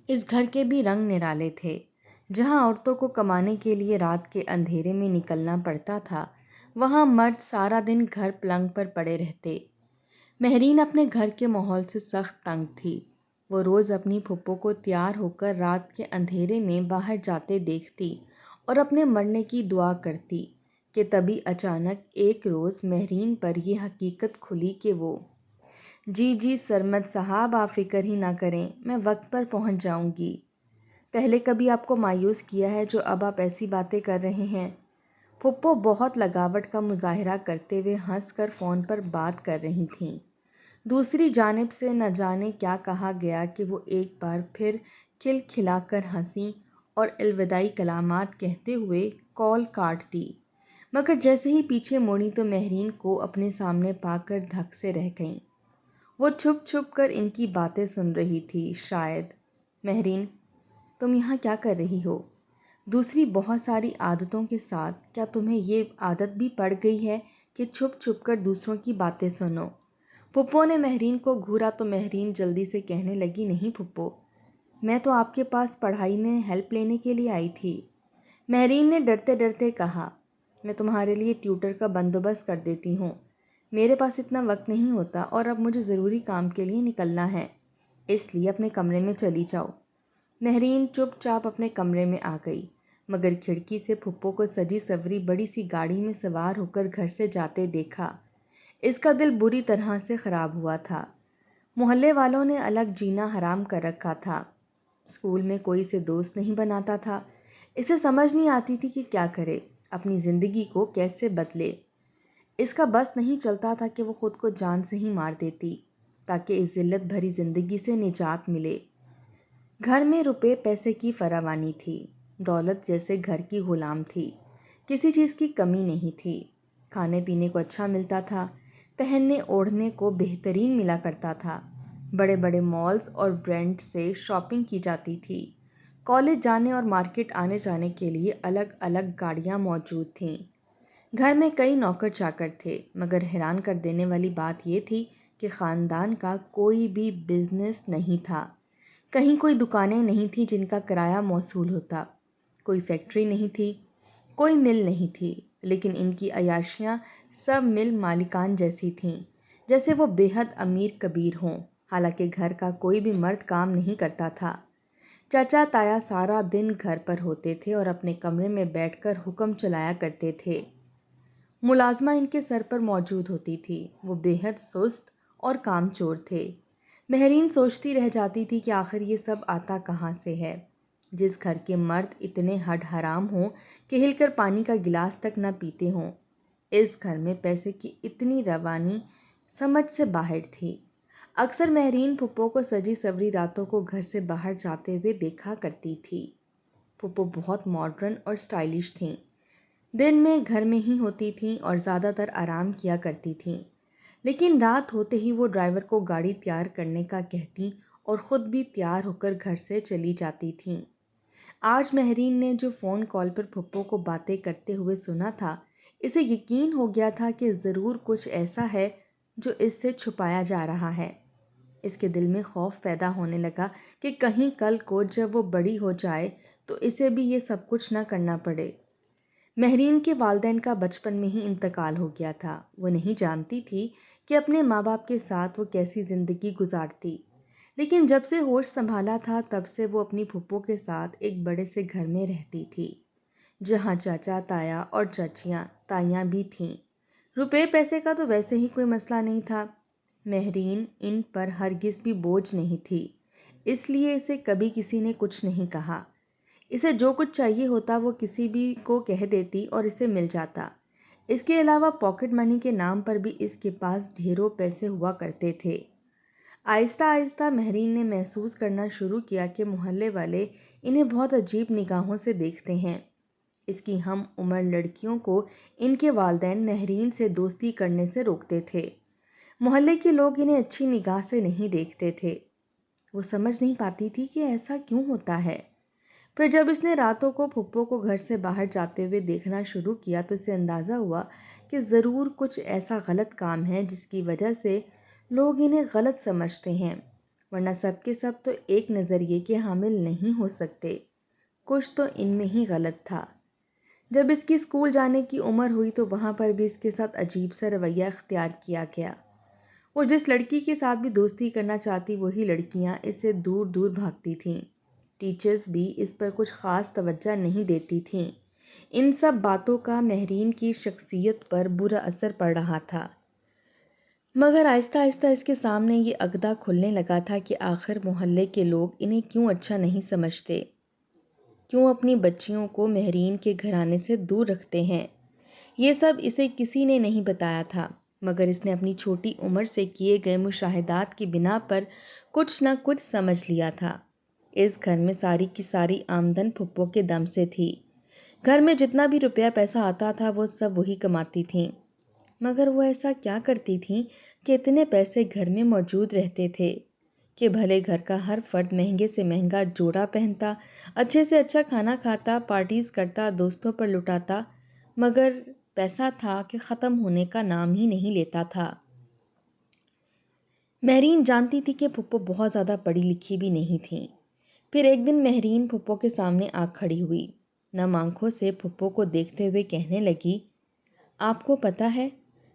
اس گھر کے بھی رنگ نرالے تھے۔ جہاں عورتوں کو کمانے کے لیے رات کے اندھیرے میں نکلنا پڑتا تھا، وہاں مرد سارا دن گھر پلنگ پر پڑے رہتے۔ مہرین اپنے گھر کے ماحول سے سخت تنگ تھی۔ وہ روز اپنی پھپھو کو تیار ہو کر رات کے اندھیرے میں باہر جاتے دیکھتی اور اپنے مرنے کی دعا کرتی کہ تبھی اچانک ایک روز مہرین پر یہ حقیقت کھلی کہ وہ جی سرمد صاحب، آپ فکر ہی نہ کریں، میں وقت پر پہنچ جاؤں گی۔ پہلے کبھی آپ کو مایوس کیا ہے جو اب آپ ایسی باتیں کر رہے ہیں؟ پھپھو بہت لگاوٹ کا مظاہرہ کرتے ہوئے ہنس کر فون پر بات کر رہی تھیں۔ دوسری جانب سے نہ جانے کیا کہا گیا کہ وہ ایک بار پھر کھل کھلا کر ہنسی اور الوداعی کلمات کہتے ہوئے کال کاٹ دی، مگر جیسے ہی پیچھے مڑی تو مہرین کو اپنے سامنے پا کر دھک سے رہ گئیں۔ وہ چھپ چھپ کر ان کی باتیں سن رہی تھی۔ شاید مہرین، تم یہاں کیا کر رہی ہو؟ دوسری بہت ساری عادتوں کے ساتھ کیا تمہیں یہ عادت بھی پڑ گئی ہے کہ چھپ چھپ کر دوسروں کی باتیں سنو؟ پھپھو نے مہرین کو گھورا تو مہرین جلدی سے کہنے لگی، نہیں پھپھو، میں تو آپ کے پاس پڑھائی میں ہیلپ لینے کے لیے آئی تھی۔ مہرین نے ڈرتے ڈرتے کہا، میں تمہارے لیے ٹیوٹر کا بندوبست کر دیتی ہوں، میرے پاس اتنا وقت نہیں ہوتا اور اب مجھے ضروری کام کے لیے نکلنا ہے، اس لیے اپنے کمرے میں چلی جاؤ۔ مہرین چپ چاپ اپنے کمرے میں آ گئی، مگر کھڑکی سے پھپھو کو سجی سوری بڑی سی گاڑی میں سوار ہو کر گھر سے جاتے دیکھا۔ اس کا دل بری طرح سے خراب ہوا تھا۔ محلے والوں نے الگ جینا حرام کر رکھا تھا۔ اسکول میں کوئی اسے دوست نہیں بناتا تھا۔ اسے سمجھ نہیں آتی تھی کہ کیا کرے، اپنی زندگی کو کیسے بدلے۔ اس کا بس نہیں چلتا تھا کہ وہ خود کو جان سے ہی مار دیتی تاکہ اس ذلت بھری زندگی سے نجات ملے۔ گھر میں روپے پیسے کی فراوانی تھی، دولت جیسے گھر کی غلام تھی، کسی چیز کی کمی نہیں تھی۔ کھانے پینے کو اچھا ملتا تھا، پہننے اوڑھنے کو بہترین ملا کرتا تھا، بڑے بڑے مالز اور برانڈ سے شاپنگ کی جاتی تھی، کالج جانے اور مارکیٹ آنے جانے کے لیے الگ الگ گاڑیاں موجود تھیں۔ گھر میں کئی نوکر چاکر تھے، مگر حیران کر دینے والی بات یہ تھی کہ خاندان کا کوئی بھی بزنس نہیں تھا۔ کہیں کوئی دکانیں نہیں تھیں جن کا کرایہ موصول ہوتا، کوئی فیکٹری نہیں تھی، کوئی مل نہیں تھی، لیکن ان کی عیاشیاں سب مل مالکان جیسی تھیں، جیسے وہ بے حد امیر کبیر ہوں، حالانکہ گھر کا کوئی بھی مرد کام نہیں کرتا تھا۔ چچا تایا سارا دن گھر پر ہوتے تھے اور اپنے کمرے میں بیٹھ کر حکم چلایا کرتے تھے۔ ملازمہ ان کے سر پر موجود ہوتی تھی، وہ بے حد سست اور کام چور تھے۔ مہرین سوچتی رہ جاتی تھی کہ آخر یہ سب آتا کہاں سے ہے، جس گھر کے مرد اتنے ہڈ حرام ہوں کہ ہل کر پانی کا گلاس تک نہ پیتے ہوں۔ اس گھر میں پیسے کی اتنی روانی سمجھ سے باہر تھی۔ اکثر مہرین پھپھو کو سجی سوری راتوں کو گھر سے باہر جاتے ہوئے دیکھا کرتی تھی۔ پھپھو بہت ماڈرن اور اسٹائلش تھیں، دن میں گھر میں ہی ہوتی تھیں اور زیادہ تر آرام کیا کرتی تھیں، لیکن رات ہوتے ہی وہ ڈرائیور کو گاڑی تیار کرنے کا کہتی اور خود بھی تیار ہو کر گھر سے چلی جاتی تھیں۔ آج مہرین نے جو فون کال پر پھپھو کو باتیں کرتے ہوئے سنا تھا، اسے یقین ہو گیا تھا کہ ضرور کچھ ایسا ہے جو اس سے چھپایا جا رہا ہے۔ اس کے دل میں خوف پیدا ہونے لگا کہ کہیں کل کو جب وہ بڑی ہو جائے تو اسے بھی یہ سب کچھ نہ کرنا پڑے۔ مہرین کے والدین کا بچپن میں ہی انتقال ہو گیا تھا۔ وہ نہیں جانتی تھی کہ اپنے ماں باپ کے ساتھ وہ کیسی زندگی گزارتی، لیکن جب سے ہوش سنبھالا تھا تب سے وہ اپنی پھپھو کے ساتھ ایک بڑے سے گھر میں رہتی تھی، جہاں چاچا تایا اور چچیاں تائیاں بھی تھیں۔ روپے پیسے کا تو ویسے ہی کوئی مسئلہ نہیں تھا، مہرین ان پر ہرگز بھی بوجھ نہیں تھی، اس لیے اسے کبھی کسی نے کچھ نہیں کہا۔ اسے جو کچھ چاہیے ہوتا وہ کسی بھی کو کہہ دیتی اور اسے مل جاتا۔ اس کے علاوہ پاکٹ منی کے نام پر بھی اس کے پاس ڈھیروں پیسے ہوا کرتے تھے۔ آہستہ آہستہ مہرین نے محسوس کرنا شروع کیا کہ محلے والے انہیں بہت عجیب نگاہوں سے دیکھتے ہیں۔ اس کی ہم عمر لڑکیوں کو ان کے والدین مہرین سے دوستی کرنے سے روکتے تھے۔ محلے کے لوگ انہیں اچھی نگاہ سے نہیں دیکھتے تھے۔ وہ سمجھ نہیں پاتی تھی کہ ایسا کیوں ہوتا ہے۔ پھر جب اس نے راتوں کو پھپھو کو گھر سے باہر جاتے ہوئے دیکھنا شروع کیا تو اسے اندازہ ہوا کہ ضرور کچھ ایسا غلط کام ہے جس کی وجہ سے لوگ انہیں غلط سمجھتے ہیں ورنہ سب کے سب تو ایک نظریے کے حامل نہیں ہو سکتے۔ کچھ تو ان میں ہی غلط تھا۔ جب اس کی اسکول جانے کی عمر ہوئی تو وہاں پر بھی اس کے ساتھ عجیب سا رویہ اختیار کیا گیا۔ وہ جس لڑکی کے ساتھ بھی دوستی کرنا چاہتی وہی لڑکیاں اس سے دور دور بھاگتی تھیں۔ ٹیچرز بھی اس پر کچھ خاص توجہ نہیں دیتی تھیں۔ ان سب باتوں کا مہرین کی شخصیت پر برا اثر پڑ رہا تھا، مگر آہستہ آہستہ اس کے سامنے یہ عقدہ کھلنے لگا تھا کہ آخر محلے کے لوگ انہیں کیوں اچھا نہیں سمجھتے، کیوں اپنی بچیوں کو مہرین کے گھرانے سے دور رکھتے ہیں۔ یہ سب اسے کسی نے نہیں بتایا تھا، مگر اس نے اپنی چھوٹی عمر سے کیے گئے مشاہدات کی بنا پر کچھ نہ کچھ سمجھ لیا تھا۔ اس گھر میں ساری کی ساری آمدن پھپھو کے دم سے تھی۔ گھر میں جتنا بھی روپیہ پیسہ آتا تھا وہ سب وہی کماتی تھیں، مگر وہ ایسا کیا کرتی تھیں کہ اتنے پیسے گھر میں موجود رہتے تھے کہ بھلے گھر کا ہر فرد مہنگے سے مہنگا جوڑا پہنتا، اچھے سے اچھا کھانا کھاتا، پارٹیز کرتا، دوستوں پر لٹاتا، مگر پیسہ تھا کہ ختم ہونے کا نام ہی نہیں لیتا تھا۔ مہرین جانتی تھی کہ پھپھو بہت زیادہ پڑھی لکھی بھی نہیں تھیں۔ پھر ایک دن مہرین پھپھو کے سامنے آ کھڑی ہوئی، نم آنکھوں سے پھپھو کو دیکھتے ہوئے کہنے لگی، آپ کو پتہ ہے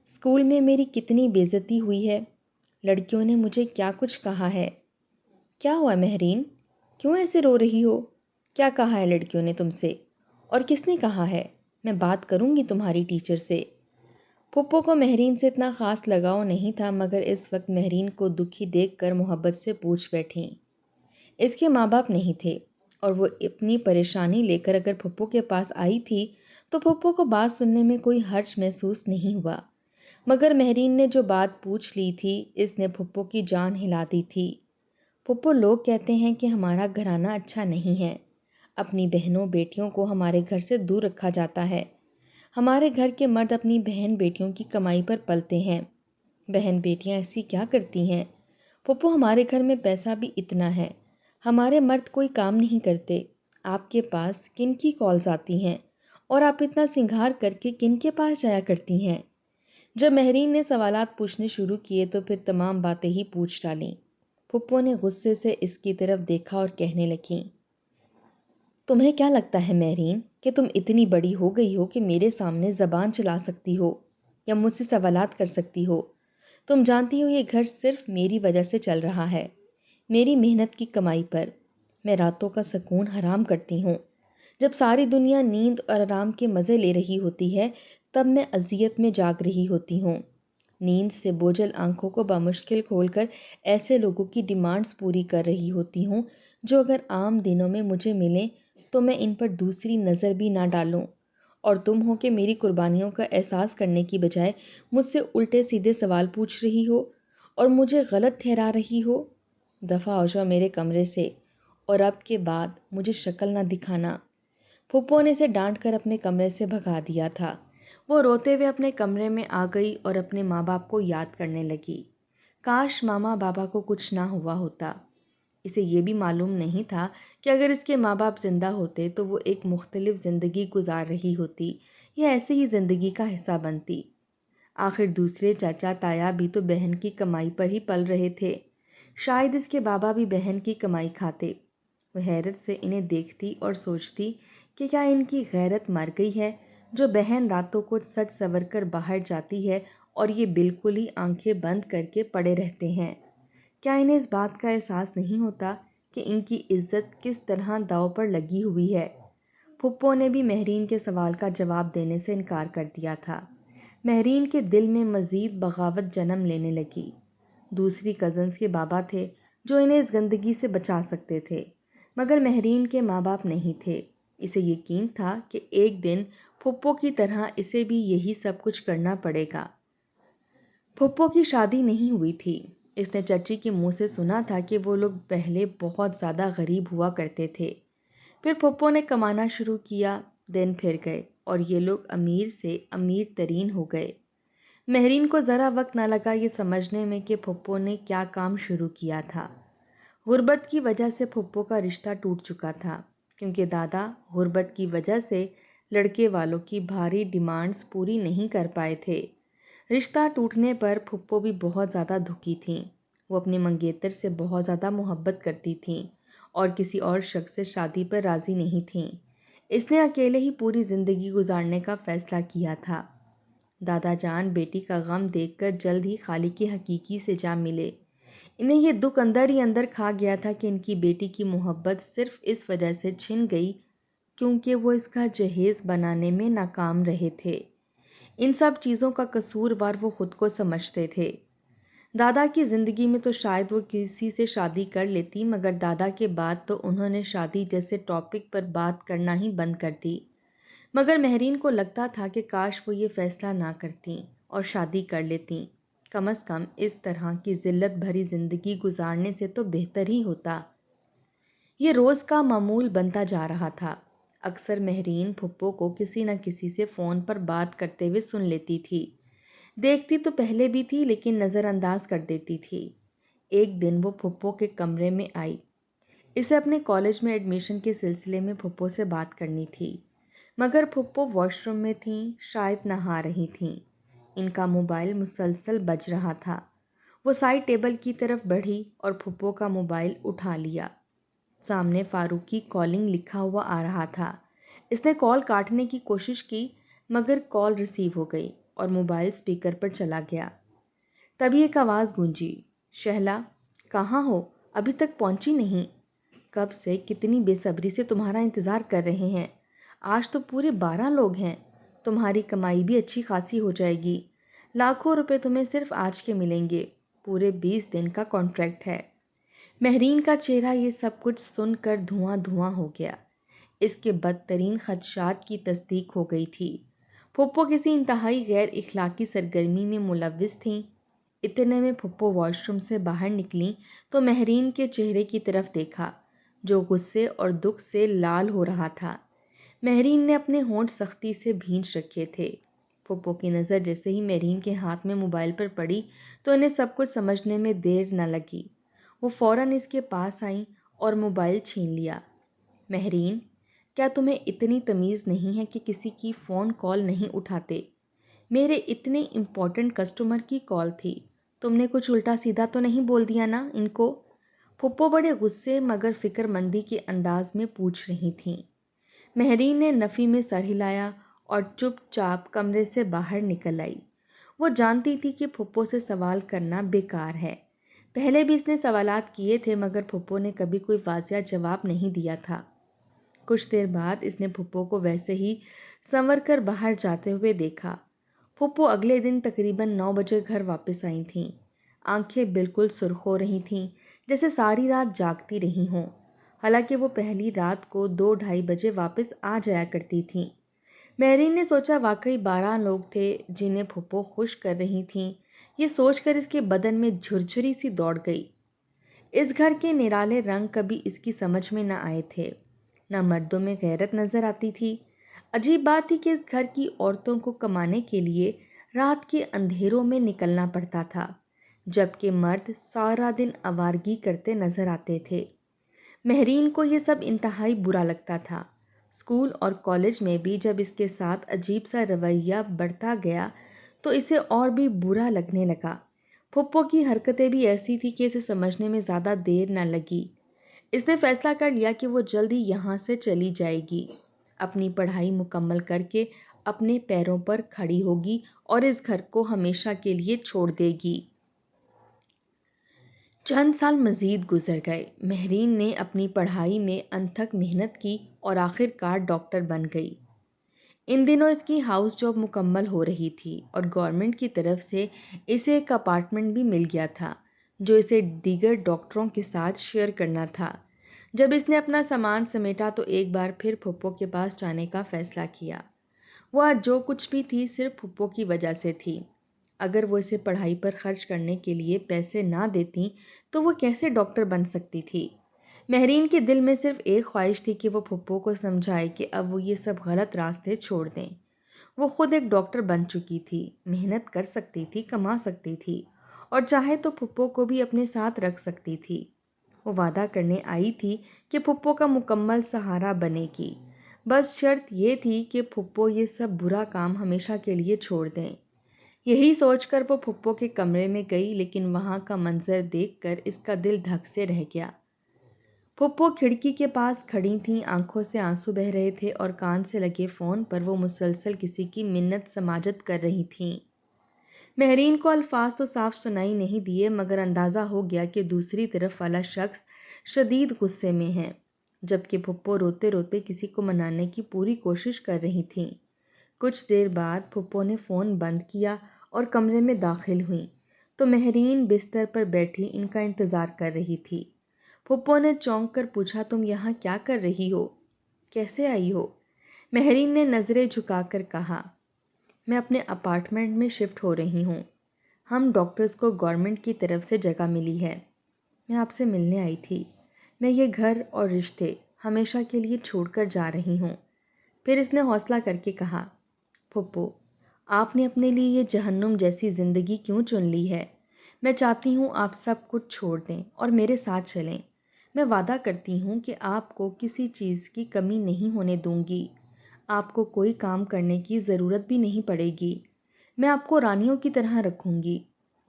اسکول میں میری کتنی بے عزتی ہوئی ہے؟ لڑکیوں نے مجھے کیا کچھ کہا ہے۔ کیا ہوا مہرین؟ کیوں ایسے رو رہی ہو؟ کیا کہا ہے لڑکیوں نے تم سے؟ اور کس نے کہا ہے؟ میں بات کروں گی تمہاری ٹیچر سے۔ پھپھو کو مہرین سے اتنا خاص لگاؤ نہیں تھا، مگر اس وقت مہرین کو دکھی دیکھ کر محبت سے پوچھ بیٹھیں۔ اس کے ماں باپ نہیں تھے اور وہ اپنی پریشانی لے کر اگر پھپھو کے پاس آئی تھی تو پھپھو کو بات سننے میں کوئی حرج محسوس نہیں ہوا، مگر مہرین نے جو بات پوچھ لی تھی اس نے پھپھو کی جان ہلا دی تھی۔ پھپھو، لوگ کہتے ہیں کہ ہمارا گھرانہ اچھا نہیں ہے، اپنی بہنوں بیٹیوں کو ہمارے گھر سے دور رکھا جاتا ہے۔ ہمارے گھر کے مرد اپنی بہن بیٹیوں کی کمائی پر پلتے ہیں۔ بہن بیٹیاں ایسی کیا کرتی ہیں؟ پھپھو، ہمارے گھر میں پیسہ بھی اتنا ہے، ہمارے مرد کوئی کام نہیں کرتے۔ آپ کے پاس کن کی کالز آتی ہیں اور آپ اتنا سنگھار کر کے کن کے پاس جایا کرتی ہیں؟ جب مہرین نے سوالات پوچھنے شروع کیے تو پھر تمام باتیں ہی پوچھ ڈالیں۔ پھپھو نے غصے سے اس کی طرف دیکھا اور کہنے لگیں، تمہیں کیا لگتا ہے مہرین کہ تم اتنی بڑی ہو گئی ہو کہ میرے سامنے زبان چلا سکتی ہو یا مجھ سے سوالات کر سکتی ہو؟ تم جانتی ہو یہ گھر صرف میری وجہ سے چل رہا ہے، میری محنت کی کمائی پر۔ میں راتوں کا سکون حرام کرتی ہوں۔ جب ساری دنیا نیند اور آرام کے مزے لے رہی ہوتی ہے تب میں اذیت میں جاگ رہی ہوتی ہوں۔ نیند سے بوجھل آنکھوں کو بمشکل کھول کر ایسے لوگوں کی ڈیمانڈز پوری کر رہی ہوتی ہوں جو اگر عام دنوں میں مجھے ملیں تو میں ان پر دوسری نظر بھی نہ ڈالوں، اور تم ہو کہ میری قربانیوں کا احساس کرنے کی بجائے مجھ سے الٹے سیدھے سوال پوچھ رہی ہو اور مجھے غلط ٹھہرا رہی ہو۔ دفع ہو جاؤ میرے کمرے سے، اور اب کے بعد مجھے شکل نہ دکھانا۔ پھپھو نے اسے ڈانٹ کر اپنے کمرے سے بھگا دیا تھا۔ وہ روتے ہوئے اپنے کمرے میں آ گئی اور اپنے ماں باپ کو یاد کرنے لگی۔ کاش ماما بابا کو کچھ نہ ہوا ہوتا۔ اسے یہ بھی معلوم نہیں تھا کہ اگر اس کے ماں باپ زندہ ہوتے تو وہ ایک مختلف زندگی گزار رہی ہوتی یا ایسے ہی زندگی کا حصہ بنتی۔ آخر دوسرے چاچا تایا بھی تو بہن کی کمائی پر ہی پل رہے تھے، شاید اس کے بابا بھی بہن کی کمائی کھاتے۔ وہ حیرت سے انہیں دیکھتی اور سوچتی کہ کیا ان کی غیرت مر گئی ہے جو بہن راتوں کو سج سور کر باہر جاتی ہے اور یہ بالکل ہی آنکھیں بند کر کے پڑے رہتے ہیں؟ کیا انہیں اس بات کا احساس نہیں ہوتا کہ ان کی عزت کس طرح داؤ پر لگی ہوئی ہے؟ پھپھو نے بھی مہرین کے سوال کا جواب دینے سے انکار کر دیا تھا۔ مہرین کے دل میں مزید بغاوت جنم لینے لگی۔ دوسری کزنز کے بابا تھے جو انہیں اس گندگی سے بچا سکتے تھے، مگر مہرین کے ماں باپ نہیں تھے۔ اسے یقین تھا کہ ایک دن پھپھو کی طرح اسے بھی یہی سب کچھ کرنا پڑے گا۔ پھپھو کی شادی نہیں ہوئی تھی۔ اس نے چچی کے منہ سے سنا تھا کہ وہ لوگ پہلے بہت زیادہ غریب ہوا کرتے تھے۔ پھر پھپھو نے کمانا شروع کیا، دن پھر گئے اور یہ لوگ امیر سے امیر ترین ہو گئے۔ مہرین کو ذرا وقت نہ لگا یہ سمجھنے میں کہ پھپھو نے کیا کام شروع کیا تھا۔ غربت کی وجہ سے پھپھو کا رشتہ ٹوٹ چکا تھا، کیونکہ دادا غربت کی وجہ سے لڑکے والوں کی بھاری ڈیمانڈز پوری نہیں کر پائے تھے۔ رشتہ ٹوٹنے پر پھپھو بھی بہت زیادہ دکھی تھیں۔ وہ اپنے منگیتر سے بہت زیادہ محبت کرتی تھیں اور کسی اور شخص سے شادی پر راضی نہیں تھیں۔ اس نے اکیلے ہی پوری زندگی گزارنے کا فیصلہ کیا تھا۔ دادا جان بیٹی کا غم دیکھ کر جلد ہی خالق کی حقیقی سے جا ملے۔ انہیں یہ دکھ اندر ہی اندر کھا گیا تھا کہ ان کی بیٹی کی محبت صرف اس وجہ سے چھن گئی کیونکہ وہ اس کا جہیز بنانے میں ناکام رہے تھے۔ ان سب چیزوں کا قصوروار وہ خود کو سمجھتے تھے۔ دادا کی زندگی میں تو شاید وہ کسی سے شادی کر لیتی، مگر دادا کے بعد تو انہوں نے شادی جیسے ٹاپک پر بات کرنا ہی بند کر دی۔ مگر مہرین کو لگتا تھا کہ کاش وہ یہ فیصلہ نہ کرتیں اور شادی کر لیتیں۔ کم از کم اس طرح کی ذلت بھری زندگی گزارنے سے تو بہتر ہی ہوتا۔ یہ روز کا معمول بنتا جا رہا تھا۔ اکثر مہرین پھپھو کو کسی نہ کسی سے فون پر بات کرتے ہوئے سن لیتی تھی۔ دیکھتی تو پہلے بھی تھی لیکن نظر انداز کر دیتی تھی۔ ایک دن وہ پھپھو کے کمرے میں آئی۔ اسے اپنے کالج میں ایڈمیشن کے سلسلے میں پھپھو سے بات کرنی تھی، مگر پھپھو واش روم میں تھیں، شاید نہا رہی تھیں۔ ان کا موبائل مسلسل بج رہا تھا۔ وہ سائڈ ٹیبل کی طرف بڑھی اور پھپھو کا موبائل اٹھا لیا۔ سامنے فاروقی کالنگ لکھا ہوا آ رہا تھا۔ اس نے کال کاٹنے کی کوشش کی مگر کال ریسیو ہو گئی اور موبائل سپیکر پر چلا گیا۔ تبھی ایک آواز گونجی، شہلا کہاں ہو؟ ابھی تک پہنچی نہیں؟ کب سے کتنی بے صبری سے تمہارا انتظار کر رہے ہیں۔ آج تو پورے 12 لوگ ہیں۔ تمہاری کمائی بھی اچھی خاصی ہو جائے گی۔ لاکھوں روپے تمہیں صرف آج کے ملیں گے۔ پورے 20 دن کا کانٹریکٹ ہے۔ مہرین کا چہرہ یہ سب کچھ سن کر دھواں دھواں ہو گیا۔ اس کے بدترین خدشات کی تصدیق ہو گئی تھی۔ پھپھو کسی انتہائی غیر اخلاقی سرگرمی میں ملوث تھیں۔ اتنے میں پھپھو واش روم سے باہر نکلیں تو مہرین کے چہرے کی طرف دیکھا جو غصے اور دکھ سے لال ہو رہا تھا۔ مہرین نے اپنے ہونٹ سختی سے بھینچ رکھے تھے۔ پھپھو کی نظر جیسے ہی مہرین کے ہاتھ میں موبائل پر پڑی تو انہیں سب کچھ سمجھنے میں دیر نہ لگی۔ وہ فوراً اس کے پاس آئیں اور موبائل چھین لیا۔ مہرین، کیا تمہیں اتنی تمیز نہیں ہے کہ کسی کی فون کال نہیں اٹھاتے؟ میرے اتنے امپورٹنٹ کسٹمر کی کال تھی۔ تم نے کچھ الٹا سیدھا تو نہیں بول دیا نا ان کو؟ پھپھو بڑے غصے مگر فکر مندی کے انداز میں پوچھ رہی تھیں۔ مہرین نے نفی میں سر ہلایا اور چپ چاپ کمرے سے باہر نکل آئی۔ وہ جانتی تھی کہ پھپھو سے سوال کرنا بیکار ہے۔ پہلے بھی اس نے سوالات کیے تھے مگر پھپھو نے کبھی کوئی واضح جواب نہیں دیا تھا۔ کچھ دیر بعد اس نے پھپھو کو ویسے ہی سنور کر باہر جاتے ہوئے دیکھا۔ پھپھو اگلے دن تقریباً 9 بجے گھر واپس آئی تھیں۔ آنکھیں بالکل سرخ ہو رہی تھیں جیسے ساری رات جاگتی رہی ہوں۔ حالانکہ وہ پہلی رات کو 2-2:30 بجے واپس آ جایا کرتی تھیں۔ مہرین نے سوچا واقعی 12 لوگ تھے جنہیں پھپھو خوش کر رہی تھیں۔ یہ سوچ کر اس کے بدن میں جھرجھری سی دوڑ گئی۔ اس گھر کے نرالے رنگ کبھی اس کی سمجھ میں نہ آئے تھے، نہ مردوں میں غیرت نظر آتی تھی۔ عجیب بات تھی کہ اس گھر کی عورتوں کو کمانے کے لیے رات کے اندھیروں میں نکلنا پڑتا تھا، جبکہ مرد سارا دن آوارگی کرتے نظر آتے تھے۔ مہرین کو یہ سب انتہائی برا لگتا تھا۔ اسکول اور کالج میں بھی جب اس کے ساتھ عجیب سا رویہ بڑھتا گیا تو اسے اور بھی برا لگنے لگا۔ پھپھو کی حرکتیں بھی ایسی تھی کہ اسے سمجھنے میں زیادہ دیر نہ لگی۔ اس نے فیصلہ کر لیا کہ وہ جلدی یہاں سے چلی جائے گی، اپنی پڑھائی مکمل کر کے اپنے پیروں پر کھڑی ہوگی اور اس گھر کو ہمیشہ کے لیے چھوڑ دے گی۔ چند سال مزید گزر گئے۔ مہرین نے اپنی پڑھائی میں انتھک محنت کی اور آخر کار ڈاکٹر بن گئی۔ ان دنوں اس کی ہاؤس جاب مکمل ہو رہی تھی اور گورنمنٹ کی طرف سے اسے ایک اپارٹمنٹ بھی مل گیا تھا جو اسے دیگر ڈاکٹروں کے ساتھ شیئر کرنا تھا۔ جب اس نے اپنا سامان سمیٹا تو ایک بار پھر پھپھو کے پاس جانے کا فیصلہ کیا۔ وہ آج جو کچھ بھی تھی صرف پھپھو کی وجہ سے تھی۔ اگر وہ اسے پڑھائی پر خرچ کرنے کے لیے پیسے نہ دیتی تو وہ کیسے ڈاکٹر بن سکتی تھی؟ مہرین کے دل میں صرف ایک خواہش تھی کہ وہ پھپھو کو سمجھائے کہ اب وہ یہ سب غلط راستے چھوڑ دیں۔ وہ خود ایک ڈاکٹر بن چکی تھی، محنت کر سکتی تھی، کما سکتی تھی اور چاہے تو پھپھو کو بھی اپنے ساتھ رکھ سکتی تھی۔ وہ وعدہ کرنے آئی تھی کہ پھپھو کا مکمل سہارا بنے گی، بس شرط یہ تھی کہ پھپھو یہ سب برا کام ہمیشہ کے لیے چھوڑ دیں۔ یہی سوچ کر وہ پھپھو کے کمرے میں گئی، لیکن وہاں کا منظر دیکھ کر اس کا دل دھک سے رہ گیا۔ پھپھو کھڑکی کے پاس کھڑی تھیں، آنکھوں سے آنسو بہہ رہے تھے اور کان سے لگے فون پر وہ مسلسل کسی کی منت سماجت کر رہی تھیں۔ مہرین کو الفاظ تو صاف سنائی نہیں دیے، مگر اندازہ ہو گیا کہ دوسری طرف والا شخص شدید غصے میں ہے، جبکہ پھپھو روتے روتے کسی کو منانے کی پوری کوشش کر رہی تھیں۔ کچھ دیر بعد پھپھو نے فون بند کیا اور کمرے میں داخل ہوئیں تو مہرین بستر پر بیٹھی ان کا انتظار کر رہی تھی۔ پھپھو نے چونک کر پوچھا، تم یہاں کیا کر رہی ہو؟ کیسے آئی ہو؟ مہرین نے نظریں جھکا کر کہا، میں اپنے اپارٹمنٹ میں شفٹ ہو رہی ہوں۔ ہم ڈاکٹرز کو گورنمنٹ کی طرف سے جگہ ملی ہے۔ میں آپ سے ملنے آئی تھی۔ میں یہ گھر اور رشتے ہمیشہ کے لیے چھوڑ کر جا رہی ہوں۔ پھر اس نے حوصلہ کر کے کہا، پھپھو، آپ نے اپنے لیے یہ جہنم جیسی زندگی کیوں چن لی ہے؟ میں چاہتی ہوں آپ سب کچھ چھوڑ دیں اور میرے ساتھ چلیں۔ میں وعدہ کرتی ہوں کہ آپ کو کسی چیز کی کمی نہیں ہونے دوں گی۔ آپ کو کوئی کام کرنے کی ضرورت بھی نہیں پڑے گی۔ میں آپ کو رانیوں کی طرح رکھوں گی۔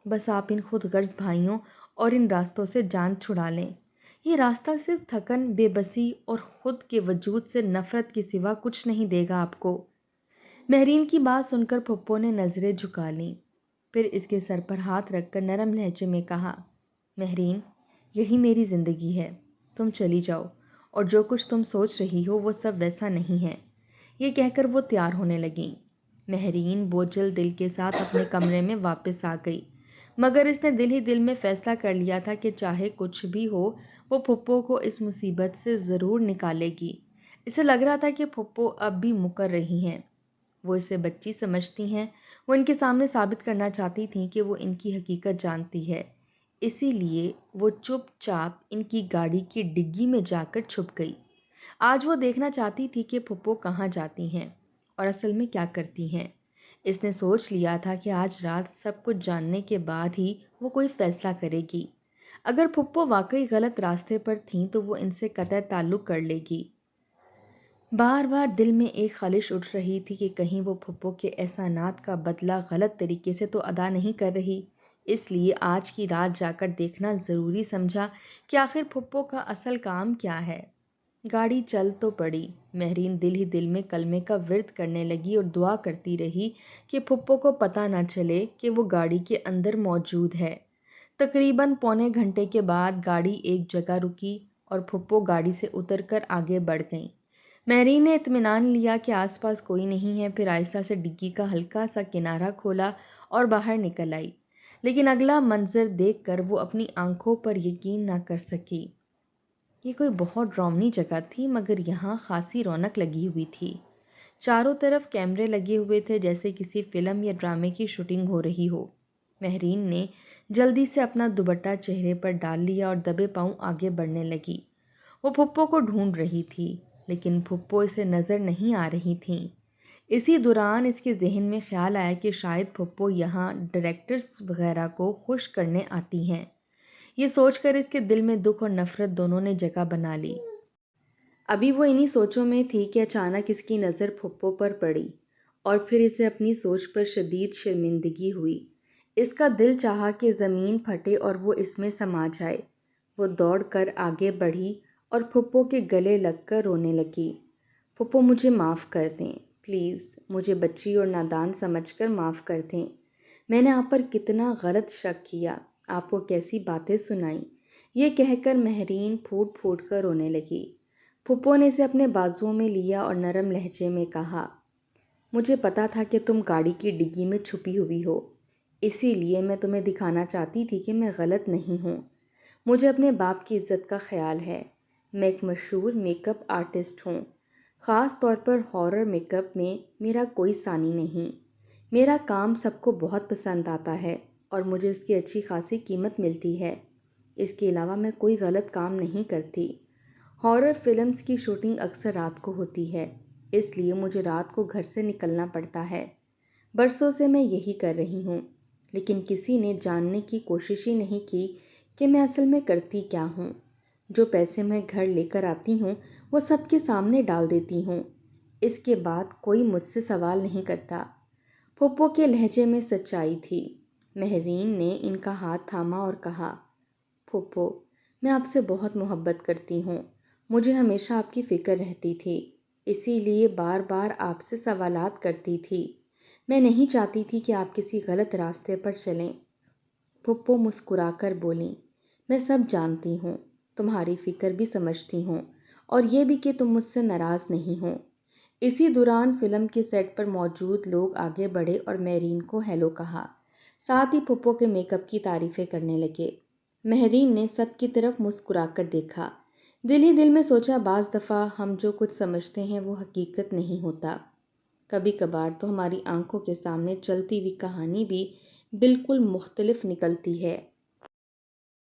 بس آپ ان خود غرض بھائیوں اور ان راستوں سے جان چھڑا لیں۔ یہ راستہ صرف تھکن، بے بسی اور خود کے وجود سے نفرت کے سوا کچھ نہیں دے گا آپ کو۔ مہرین کی بات سن کر پھپھو نے نظریں جھکا لیں، پھر اس کے سر پر ہاتھ رکھ کر نرم لہجے میں کہا، مہرین، یہی میری زندگی ہے، تم چلی جاؤ، اور جو کچھ تم سوچ رہی ہو وہ سب ویسا نہیں ہے۔ یہ کہہ کر وہ تیار ہونے لگیں۔ مہرین بوجھل دل کے ساتھ اپنے کمرے میں واپس آ گئی، مگر اس نے دل ہی دل میں فیصلہ کر لیا تھا کہ چاہے کچھ بھی ہو وہ پھپھو کو اس مصیبت سے ضرور نکالے گی۔ اسے لگ رہا تھا کہ پھپھو اب بھی مکر رہی ہیں، وہ اسے بچی سمجھتی ہیں، وہ ان کے سامنے ثابت کرنا چاہتی تھیں کہ وہ ان کی حقیقت جانتی ہے، اسی لیے وہ چپ چاپ ان کی گاڑی کی ڈگی میں جا کر چھپ گئی۔ آج وہ دیکھنا چاہتی تھی کہ پھپھو کہاں جاتی ہیں اور اصل میں کیا کرتی ہیں۔ اس نے سوچ لیا تھا کہ آج رات سب کچھ جاننے کے بعد ہی وہ کوئی فیصلہ کرے گی۔ اگر پھپھو واقعی غلط راستے پر تھیں تو وہ ان سے قطع تعلق کر لے گی۔ بار بار دل میں ایک خلش اٹھ رہی تھی کہ کہیں وہ پھپھو کے احسانات کا بدلہ غلط طریقے سے تو ادا نہیں کر رہی۔ اس لیے آج کی رات جا کر دیکھنا ضروری سمجھا کہ آخر پھپھو کا اصل کام کیا ہے۔ گاڑی چل تو پڑی۔ مہرین دل ہی دل میں کلمے کا ورد کرنے لگی اور دعا کرتی رہی کہ پھپھو کو پتہ نہ چلے کہ وہ گاڑی کے اندر موجود ہے۔ تقریباً پونے گھنٹے کے بعد گاڑی ایک جگہ رکی اور پھپھو گاڑی سے اتر کر آگے بڑھ گئیں۔ مہرین نے اطمینان لیا کہ آس پاس کوئی نہیں ہے، پھر آہستہ سے ڈگی کا ہلکا سا کنارہ کھولا اور باہر نکل آئی، لیکن اگلا منظر دیکھ کر وہ اپنی آنکھوں پر یقین نہ کر سکی۔ یہ کوئی بہت ڈراؤنی جگہ تھی، مگر یہاں خاصی رونق لگی ہوئی تھی۔ چاروں طرف کیمرے لگے ہوئے تھے، جیسے کسی فلم یا ڈرامے کی شوٹنگ ہو رہی ہو۔ مہرین نے جلدی سے اپنا دوپٹہ چہرے پر ڈال لیا اور دبے پاؤں آگے بڑھنے لگی۔ وہ پھپھو کو ڈھونڈ رہی تھی، لیکن پھپھو اسے نظر نہیں آ رہی تھیں۔ اسی دوران اس کے ذہن میں خیال آیا کہ شاید پھپھو یہاں ڈائریکٹرز وغیرہ کو خوش کرنے آتی ہیں۔ یہ سوچ کر اس کے دل میں دکھ اور نفرت دونوں نے جگہ بنا لی۔ ابھی وہ انہی سوچوں میں تھی کہ اچانک اس کی نظر پھپھو پر پڑی اور پھر اسے اپنی سوچ پر شدید شرمندگی ہوئی۔ اس کا دل چاہا کہ زمین پھٹے اور وہ اس میں سما جائے۔ وہ دوڑ کر آگے بڑھی اور پھپھو کے گلے لگ کر رونے لگی۔ پھپھو، مجھے معاف کر دیں، پلیز، مجھے بچی اور نادان سمجھ کر معاف کر دیں۔ میں نے آپ پر کتنا غلط شک کیا، آپ کو کیسی باتیں سنائیں۔ یہ کہہ کر مہرین پھوٹ پھوٹ کر رونے لگی۔ پھپھو نے اسے اپنے بازوؤں میں لیا اور نرم لہجے میں کہا، مجھے پتا تھا کہ تم گاڑی کی ڈگی میں چھپی ہوئی ہو، اسی لیے میں تمہیں دکھانا چاہتی تھی کہ میں غلط نہیں ہوں۔ مجھے اپنے باپ کی عزت کا خیال ہے۔ میں ایک مشہور میک اپ آرٹسٹ ہوں، خاص طور پر ہارر میک اپ میں میرا کوئی ثانی نہیں۔ میرا کام سب کو بہت پسند آتا ہے اور مجھے اس کی اچھی خاصی قیمت ملتی ہے۔ اس کے علاوہ میں کوئی غلط کام نہیں کرتی۔ ہارر فلمز کی شوٹنگ اکثر رات کو ہوتی ہے، اس لیے مجھے رات کو گھر سے نکلنا پڑتا ہے۔ برسوں سے میں یہی کر رہی ہوں، لیکن کسی نے جاننے کی کوشش ہی نہیں کی کہ میں اصل میں کرتی کیا ہوں۔ جو پیسے میں گھر لے کر آتی ہوں وہ سب کے سامنے ڈال دیتی ہوں، اس کے بعد کوئی مجھ سے سوال نہیں کرتا۔ پھپھو کے لہجے میں سچائی تھی۔ مہرین نے ان کا ہاتھ تھاما اور کہا، پھپھو، میں آپ سے بہت محبت کرتی ہوں۔ مجھے ہمیشہ آپ کی فکر رہتی تھی، اسی لیے بار بار آپ سے سوالات کرتی تھی۔ میں نہیں چاہتی تھی کہ آپ کسی غلط راستے پر چلیں۔ پھپھو مسکرا کر بولیں، میں سب جانتی ہوں، تمہاری فکر بھی سمجھتی ہوں، اور یہ بھی کہ تم مجھ سے ناراض نہیں ہو۔ اسی دوران فلم کے سیٹ پر موجود لوگ آگے بڑھے اور مہرین کو ہیلو کہا، ساتھ ہی پھپھو کے میک اپ کی تعریفیں کرنے لگے۔ مہرین نے سب کی طرف مسکرا کر دیکھا، دل ہی دل میں سوچا، بعض دفعہ ہم جو کچھ سمجھتے ہیں وہ حقیقت نہیں ہوتا۔ کبھی کبھار تو ہماری آنکھوں کے سامنے چلتی ہوئی کہانی بھی بالکل مختلف نکلتی ہے۔